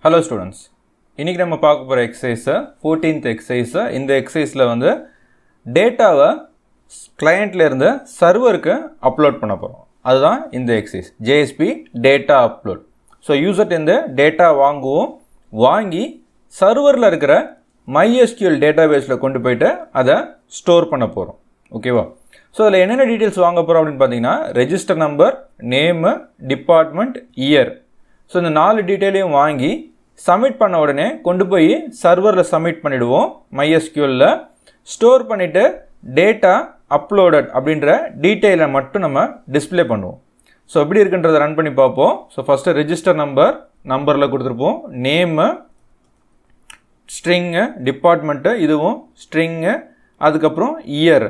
Hello students. இன்னைக்கு நம்ம பார்க்க போற எக்சர்சைஸ் 14th எக்சர்சைஸ். இந்த எக்சர்சைஸ்ல வந்து டேட்டாவை கிளையண்ட்ல இருந்து சர்வருக்கு அப்லோட் பண்ண போறோம். அதுதான் இந்த exercise JSP data upload. So யூசர்ட்ட இருந்து டேட்டா வாங்கி சர்வரில் இருக்கிற MySQL டேட்டாபேஸில் கொண்டு போயிட்டு அதை ஸ்டோர் பண்ண போகிறோம். ஓகேவா? ஸோ அதில் என்னென்ன டீட்டெயில்ஸ் வாங்க போகிறோம் அப்படின்னு பார்த்தீங்கன்னா register number, name, department, year. So இந்த 4 டீட்டெயிலையும் வாங்கி சப்மிட் பண்ண உடனே கொண்டு போய் சர்வரில் சப்மிட் பண்ணிவிடுவோம். MySQLல ஸ்டோர் பண்ணிவிட்டு டேட்டா அப்லோடட் அப்படின்ற டீட்டெயிலை மட்டும் நம்ம டிஸ்பிளே பண்ணுவோம். ஸோ எப்படி இருக்குன்றதை ரன் பண்ணி பார்ப்போம். ஸோ ஃபஸ்ட்டு ரெஜிஸ்டர் நம்பரில் கொடுத்துருப்போம், நேமு ஸ்ட்ரிங்கு, டிபார்ட்மெண்ட்டு இதுவும் ஸ்ட்ரிங்கு, அதுக்கப்புறம் இயர்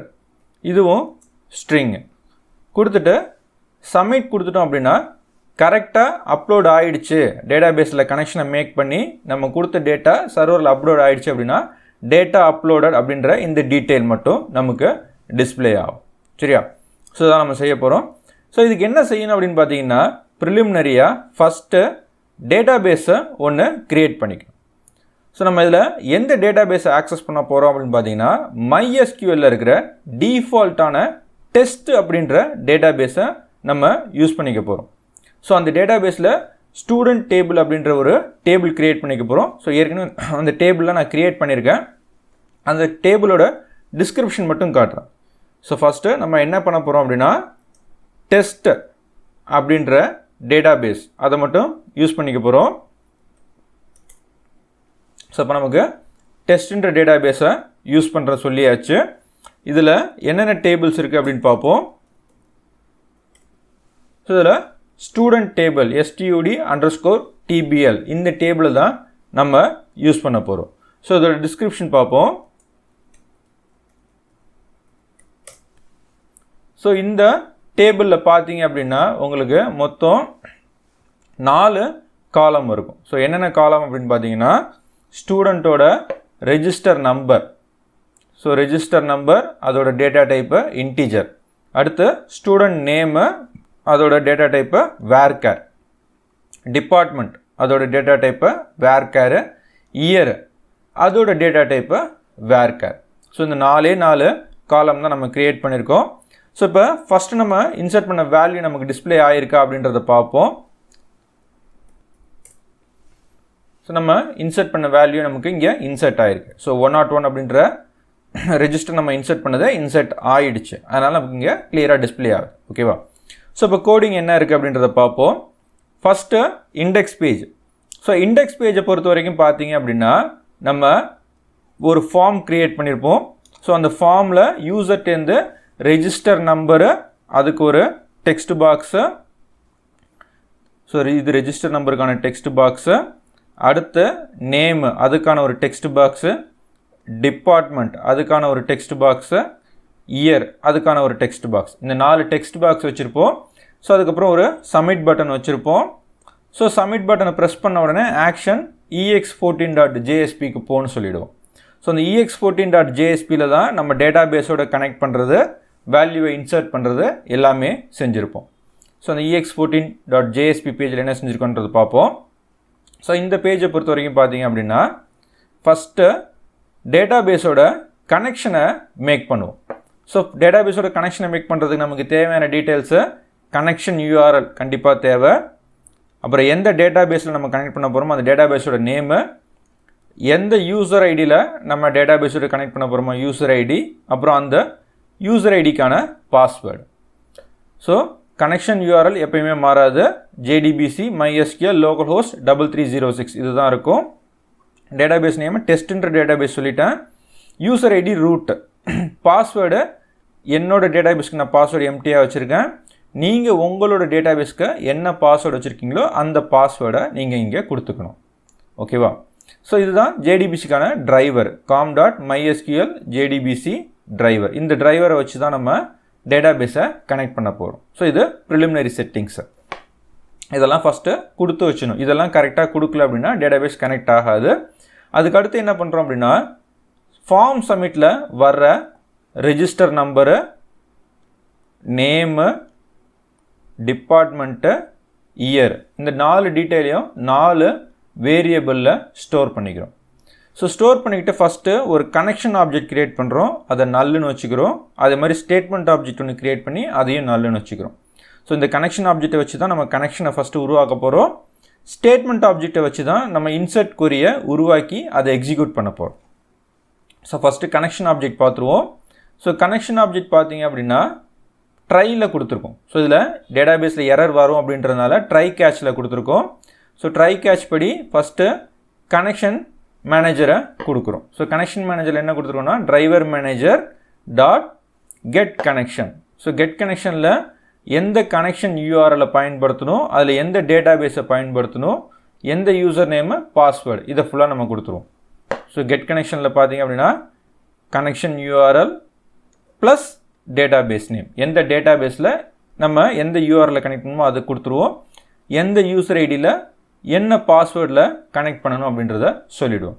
இதுவும் ஸ்ட்ரிங்கு கொடுத்துட்டு சப்மிட் கொடுத்துட்டோம் அப்படின்னா கரெக்டாக அப்லோட் ஆகிடுச்சு. டேட்டாபேஸில் கனெக்ஷனை மேக் பண்ணி நம்ம கொடுத்த டேட்டா சர்வரில் அப்லோட் ஆகிடுச்சு அப்படின்னா டேட்டா அப்லோடட் அப்படின்ற இந்த டீட்டெயில் மட்டும் நமக்கு டிஸ்பிளே ஆகும். சரியா? ஸோ இதான் நம்ம செய்ய போகிறோம். ஸோ இதுக்கு என்ன செய்யணும் அப்படின்னு பார்த்தீங்கன்னா ப்ரிலிமினரியாக ஃபஸ்ட்டு டேட்டாபேஸை ஒன்று க்ரியேட் பண்ணிக்கணும். ஸோ நம்ம இதில் எந்த டேட்டாபேஸை ஆக்சஸ் பண்ண போகிறோம் அப்படின்னு பார்த்தீங்கன்னா MySQLல இருக்கிற டிஃபால்ட்டான டெஸ்ட் அப்படின்ற டேட்டாபேஸை நம்ம யூஸ் பண்ணிக்க போகிறோம். ஸோ அந்த டேட்டாபேஸில் ஸ்டூடெண்ட் டேபிள் அப்படின்ற ஒரு டேபிள் க்ரியேட் பண்ணிக்க போகிறோம். ஸோ ஏற்கனவே அந்த டேபிளில் நான் க்ரியேட் பண்ணியிருக்கேன். அந்த டேபிளோட டிஸ்கிரிப்ஷன் மட்டும் காட்டுறேன். ஸோ ஃபஸ்ட்டு நம்ம என்ன பண்ண போகிறோம் அப்படின்னா டெஸ்ட் அப்படின்ற டேட்டாபேஸ் அதை மட்டும் யூஸ் பண்ணிக்க போகிறோம். ஸோ இப்போ நமக்கு டெஸ்ட்ன்ற டேட்டாபேஸை யூஸ் பண்ணுற சொல்லியாச்சு. இதில் என்னென்ன டேபிள்ஸ் இருக்குது அப்படின்னு பார்ப்போம். ஸோ இதில் ஸ்டூடெண்ட் டேபிள் STUD_TBL இந்த டேபிளை தான் நம்ம யூஸ் பண்ண போகிறோம். ஸோ இதோட டிஸ்கிரிப்ஷன் பார்ப்போம். ஸோ இந்த டேபிளில் பார்த்தீங்க அப்படின்னா உங்களுக்கு மொத்தம் 4 காலம் இருக்கும். ஸோ என்னென்ன காலம் அப்படின்னு பார்த்தீங்கன்னா ஸ்டூடெண்ட்டோட register number, so register number அதோட டேட்டா டைப்பு இன்டிஜர், அடுத்து ஸ்டூடெண்ட் நேமு அதோட டேட்டா டைப்பு வேர்கேர், டிபார்ட்மெண்ட் அதோட டேட்டா டைப்பு வேர்கேரு, இயர் அதோட டேட்டா டைப்பு வேர்கேர். ஸோ இந்த 4 காலம் தான் நம்ம க்ரியேட் பண்ணியிருக்கோம். ஸோ இப்போ ஃபஸ்ட்டு நம்ம இன்சர்ட் பண்ண வேல்யூ நமக்கு டிஸ்பிளே ஆகிருக்கா அப்படின்றத பார்ப்போம். ஸோ நம்ம இன்சர்ட் பண்ண வேல்யூ நமக்கு இங்கே இன்சர்ட் ஆகிருக்கு. ஸோ 101 அப்படின்ற ரெஜிஸ்டர் நம்ம இன்சர்ட் பண்ணதை இன்சர்ட் ஆகிடுச்சு. அதனால் நமக்கு இங்கே கிளியராக டிஸ்பிளே ஆகுது. ஓகேவா? ஸோ இப்போ கோடிங் என்ன இருக்குது அப்படின்றத பார்ப்போம். First index page. So index பேஜை பொறுத்த வரைக்கும் பார்த்தீங்க அப்படின்னா நம்ம ஒரு ஃபார்ம் க்ரியேட் பண்ணியிருப்போம். ஸோ அந்த ஃபார்மில் யூசர்ட்டேருந்து ரெஜிஸ்டர் நம்பரு அதுக்கு ஒரு டெக்ஸ்ட் பாக்ஸு, ஸோ இது ரெஜிஸ்டர் நம்பருக்கான டெக்ஸ்ட் பாக்ஸு, அடுத்து நேமு அதுக்கான ஒரு டெக்ஸ்ட் பாக்ஸு, டிபார்ட்மெண்ட் அதுக்கான ஒரு டெக்ஸ்ட் பாக்ஸு, இயர் அதுக்கான ஒரு டெக்ஸ்ட் பாக்ஸ். இந்த 4 டெக்ஸ்ட் பாக்ஸ் வச்சுருப்போம். ஸோ அதுக்கப்புறம் ஒரு சப்மிட் பட்டன் வச்சுருப்போம். ஸோ சப்மிட் பட்டனை ப்ரெஸ் பண்ண உடனே ஆக்ஷன் ex14.jsp போன்னு சொல்லிவிடுவோம். ஸோ அந்த ex14.jsp தான் நம்ம டேட்டா பேஸோட கனெக்ட் பண்ணுறது, வேல்யூவை இன்சர்ட் பண்ணுறது எல்லாமே செஞ்சுருப்போம். ஸோ அந்த ex14.jsp பேஜில் என்ன செஞ்சுருக்கோன்றது பார்ப்போம். ஸோ இந்த பேஜை பொறுத்த வரைக்கும் பார்த்தீங்க அப்படின்னா ஃபஸ்ட்டு டேட்டாபேஸோட கனெக்ஷனை மேக் பண்ணுவோம். ஸோ டேட்டாபேஸோட கனெக்ஷனை மேக் பண்ணுறதுக்கு நமக்கு தேவையான டீட்டெயில்ஸு கனெக்ஷன் URL கண்டிப்பாக தேவை. அப்புறம் எந்த டேட்டாபேஸில் நம்ம கனெக்ட் பண்ண போகிறோமோ அந்த டேட்டாபேஸோட நேமு, எந்த யூசர் ஐடியில் நம்ம டேட்டாபேஸோட கனெக்ட் பண்ண போகிறோமோ யூசர் ஐடி, அப்புறம் அந்த யூசர் ஐடிக்கான பாஸ்வேர்டு. ஸோ கனெக்ஷன் URL எப்பயுமே மாறாது. JDBC MySQL localhost 3306 இதுதான் இருக்கும். டேட்டாபேஸ் நேம் டெஸ்ட்ன்ற டேட்டாபேஸ் சொல்லிட்டேன். யூசர் ஐடி ரூட், பாஸ்வேர்டு என்னோட டேட்டாபேஸ்க்கு நான் பாஸ்வேர்டு எம்டியாக வச்சுருக்கேன். நீங்கள் உங்களோட டேட்டாபேஸ்க்கு என்ன பாஸ்வேர்டு வச்சுருக்கீங்களோ அந்த பாஸ்வேர்டை நீங்கள் இங்கே கொடுத்துக்கணும். ஓகேவா? ஸோ இதுதான் JDBCக்கான டிரைவர் com.mysql JDBC டிரைவர். இந்த டிரைவரை வச்சு தான் நம்ம டேட்டாபேஸை கனெக்ட் பண்ண போகிறோம். ஸோ இது ப்ரிலிமினரி செட்டிங்ஸு. இதெல்லாம் ஃபஸ்ட்டு கொடுத்து வச்சணும். இதெல்லாம் கரெக்டாக கொடுக்கல அப்படின்னா டேட்டாபேஸ் கனெக்ட் ஆகாது. அதுக்கடுத்து என்ன பண்ணுறோம் அப்படின்னா ஃபார்ம் சப்மிட்டில் வர்ற register number, name, department, year இந்த 4 டீட்டெயிலையும் 4 வேரியபிளில் ஸ்டோர் பண்ணிக்கிறோம். ஸோ ஸ்டோர் பண்ணிக்கிட்டு ஃபஸ்ட்டு ஒரு கனெக்ஷன் ஆப்ஜெக்ட் க்ரியேட் பண்ணுறோம், அதை நல்லுன்னு வச்சுக்கிறோம். அதே மாதிரி ஸ்டேட்மெண்ட் ஆப்ஜெக்ட் ஒன்று க்ரியேட் பண்ணி அதையும் நல்லுன்னு வச்சுக்கிறோம். ஸோ இந்த கனெக்ஷன் ஆப்ஜெக்டை வச்சு தான் நம்ம கனெக்ஷனை ஃபஸ்ட்டு உருவாக்க போகிறோம். ஸ்டேட்மெண்ட் ஆப்ஜெக்டை வச்சு தான் நம்ம இன்சர்ட் கொரியை உருவாக்கி அதை எக்ஸிக்யூட் பண்ண போகிறோம். ஸோ ஃபஸ்ட்டு கனெக்ஷன் ஆப்ஜெக்ட் பார்த்துருவோம். ஸோ கனெக்ஷன் ஆப்ஜெக்ட் பார்த்தீங்க அப்படின்னா ட்ரையில் கொடுத்துருக்கோம். ஸோ இதில் டேட்டாபேஸில் எரர் வரும் அப்படின்றதுனால ட்ரை கேட்சில் கொடுத்துருக்கோம். ஸோ ட்ரை கேட்ச் படி ஃபஸ்ட்டு கனெக்ஷன் மேனேஜரை கொடுக்குறோம். ஸோ கனெக்ஷன் மேனேஜரில் என்ன கொடுத்துருக்கோம்னா driver manager dot get connection. So get கனெக்ஷனில் எந்த கனெக்ஷன் யூஆர்எல்லை பயன்படுத்தணும், அதில் எந்த டேட்டாபேஸை பயன்படுத்தணும், எந்த யூசர் நேமு பாஸ்வேர்டு, இதை ஃபுல்லாக நம்ம கொடுத்துருவோம். ஸோ கெட் கனெக்ஷனில் பார்த்தீங்க அப்படின்னா connection URL plus database name, எந்த டேட்டாபேஸில் நம்ம எந்த யூஆர்எல்லை கனெக்ட் பண்ணணுமோ அதை கொடுத்துருவோம். எந்த யூசர் ஐடியில் என்ன பாஸ்வேர்டில் கனெக்ட் பண்ணணும் அப்படின்றத சொல்லிவிடுவோம்.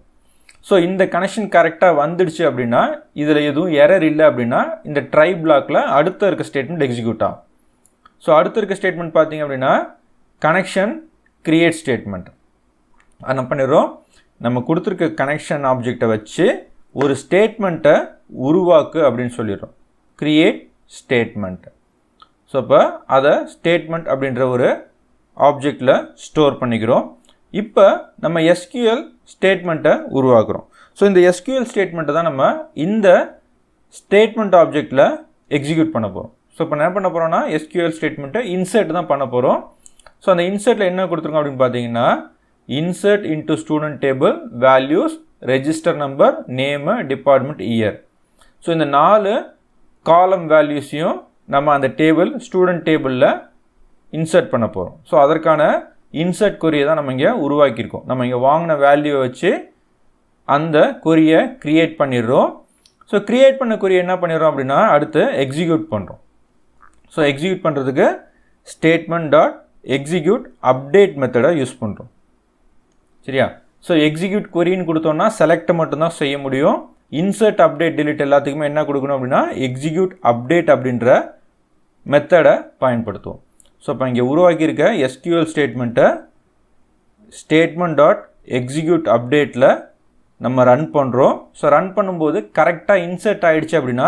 ஸோ இந்த கனெக்ஷன் கரெக்டாக வந்துடுச்சு அப்படின்னா, இதில் எதுவும் எரர் இல்லை அப்படின்னா இந்த ட்ரை பிளாக்கில் அடுத்த இருக்க ஸ்டேட்மெண்ட் எக்ஸிக்யூட் ஆகும். ஸோ அடுத்த இருக்க ஸ்டேட்மெண்ட் பார்த்தீங்க அப்படின்னா கனெக்ஷன் கிரியேட் ஸ்டேட்மெண்ட். அது நம்ம பண்ணிடுறோம். நம்ம கொடுத்துருக்க கனெக்ஷன் ஆப்ஜெக்டை வச்சு ஒரு ஸ்டேட்மெண்ட்டை உருவாக்கு அப்படின்னு சொல்லிடுறோம். Create statement. ஸோ இப்போ அதை ஸ்டேட்மெண்ட் அப்படின்ற ஒரு ஆப்ஜெக்டில் ஸ்டோர் பண்ணிக்கிறோம். இப்போ நம்ம SQL ஸ்டேட்மெண்ட்டை உருவாக்குறோம். ஸோ இந்த SQL ஸ்டேட்மெண்ட்டை தான் நம்ம இந்த ஸ்டேட்மெண்ட் ஆப்ஜெக்டில் எக்ஸிக்யூட் பண்ண போகிறோம். ஸோ இப்போ என்ன பண்ண போகிறோம்னா SQL ஸ்டேட்மெண்ட்டை இன்சர்ட் தான் பண்ண போகிறோம். ஸோ அந்த இன்சர்ட்டில் என்ன கொடுத்துருக்கோம் அப்படின்னு பார்த்தீங்கன்னா insert into student table values register number name department year. So இந்த 4 காலம் வேல்யூஸையும் நம்ம அந்த டேபிள் ஸ்டூடெண்ட் டேபிளில் இன்சர்ட் பண்ண போகிறோம். ஸோ அதற்கான இன்சர்ட் கொரியை தான் நம்ம இங்கே உருவாக்கியிருக்கோம். நம்ம இங்கே வாங்கின வேல்யூவை வச்சு அந்த கொரியை க்ரியேட் பண்ணிடுறோம். ஸோ க்ரியேட் பண்ண கொரியை என்ன பண்ணிடுறோம் அப்படின்னா அடுத்து எக்ஸிக்யூட் பண்ணுறோம். ஸோ எக்ஸிக்யூட் பண்ணுறதுக்கு ஸ்டேட்மெண்ட் டாட் எக்ஸிக்யூட் அப்டேட் மெத்தடை யூஸ் பண்ணுறோம். சரியா? ஸோ எக்ஸிக்யூட் கொரின்னு கொடுத்தோம்னா செலக்டை மட்டும்தான் செய்ய முடியும். இன்சர்ட் அப்டேட் டிலீட் எல்லாத்துக்குமே என்ன கொடுக்கணும் அப்படின்னா எக்ஸிக்யூட் அப்டேட் அப்படின்ற மெத்தடை பயன்படுத்துவோம். ஸோ இப்போ இங்கே உருவாக்கியிருக்க SQL ஸ்டேட்மெண்ட்டை ஸ்டேட்மெண்ட் டாட் எக்ஸிக்யூட் அப்டேட்டில் நம்ம ரன் பண்ணுறோம். ஸோ ரன் பண்ணும்போது கரெக்டாக இன்சர்ட் ஆகிடுச்சு அப்படின்னா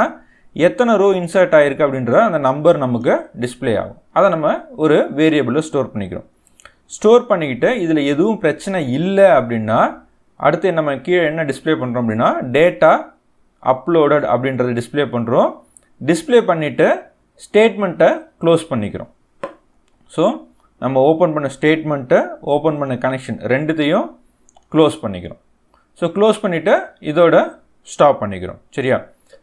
எத்தனை ரோ இன்சர்ட் ஆகிருக்கு அப்படின்ற அந்த நம்பர் நமக்கு டிஸ்பிளே ஆகும். அதை நம்ம ஒரு வேரியபிளில் ஸ்டோர் பண்ணிக்கிறோம். ஸ்டோர் பண்ணிக்கிட்டு இதில் எதுவும் பிரச்சனை இல்லை அப்படின்னா அடுத்து நம்ம கீழே என்ன டிஸ்பிளே பண்ணுறோம் அப்படின்னா டேட்டா அப்லோடட் அப்படின்றத டிஸ்பிளே பண்ணுறோம். டிஸ்பிளே பண்ணிவிட்டு ஸ்டேட்மெண்ட்டை க்ளோஸ் பண்ணிக்கிறோம். ஸோ நம்ம ஓப்பன் பண்ண ஸ்டேட்மெண்ட்டை ஓப்பன் பண்ண கனெக்ஷன் ரெண்டுத்தையும் க்ளோஸ் பண்ணிக்கிறோம். ஸோ க்ளோஸ் பண்ணிவிட்டு இதோட ஸ்டாப் பண்ணிக்கிறோம். சரியா?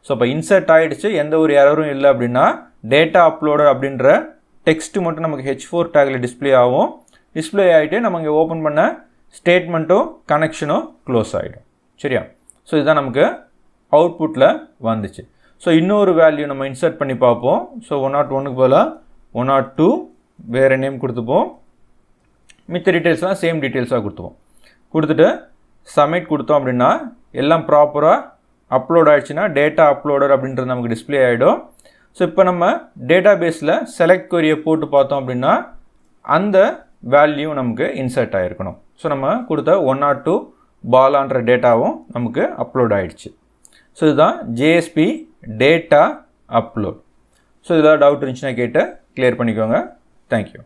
ஸோ இப்போ இன்சர்ட் ஆகிடுச்சு, எந்த ஒரு எரரும் இல்லை அப்படின்னா டேட்டா அப்லோடட் அப்படின்ற டெக்ஸ்ட்டு மட்டும் நமக்கு H4 டேக்கில் டிஸ்பிளே ஆகும். டிஸ்பிளே ஆகிட்டு நம்ம இங்கே ஓப்பன் பண்ண ஸ்டேட்மெண்ட்டும் கனெக்ஷனும் க்ளோஸ் ஆகிடும். சரியா? ஸோ இதுதான் நமக்கு அவுட்புட்டில் வந்துச்சு. ஸோ இன்னொரு வேல்யூ நம்ம இன்சர்ட் பண்ணி பார்ப்போம். ஸோ 101க்கு பதிலாக 102 வேறு நேம் கொடுத்துப்போம். மித்த டீட்டெயில்ஸ்லாம் சேம் டீட்டெயில்ஸாக கொடுத்துப்போம். கொடுத்துட்டு சப்மிட் கொடுத்தோம் அப்படின்னா எல்லாம் ப்ராப்பராக அப்லோட் ஆகிடுச்சுன்னா டேட்டா அப்லோடர் அப்படின்றது நமக்கு டிஸ்பிளே ஆகிடும். ஸோ இப்போ நம்ம டேட்டா பேஸில் செலக்ட் கொரியை போட்டு பார்த்தோம் அப்படின்னா அந்த வேல்யூ நமக்கு இன்சர்ட் ஆகிருக்கணும். ஸோ நம்ம கொடுத்த 102 பாலான்ற டேட்டாவும் நமக்கு அப்லோட் ஆகிடுச்சு. ஸோ இதுதான் JSP டேட்டா அப்லோட். ஸோ இதில் டவுட் இருந்துச்சுன்னா கேட்டு கிளியர் பண்ணிக்கோங்க. தேங்க்யூ.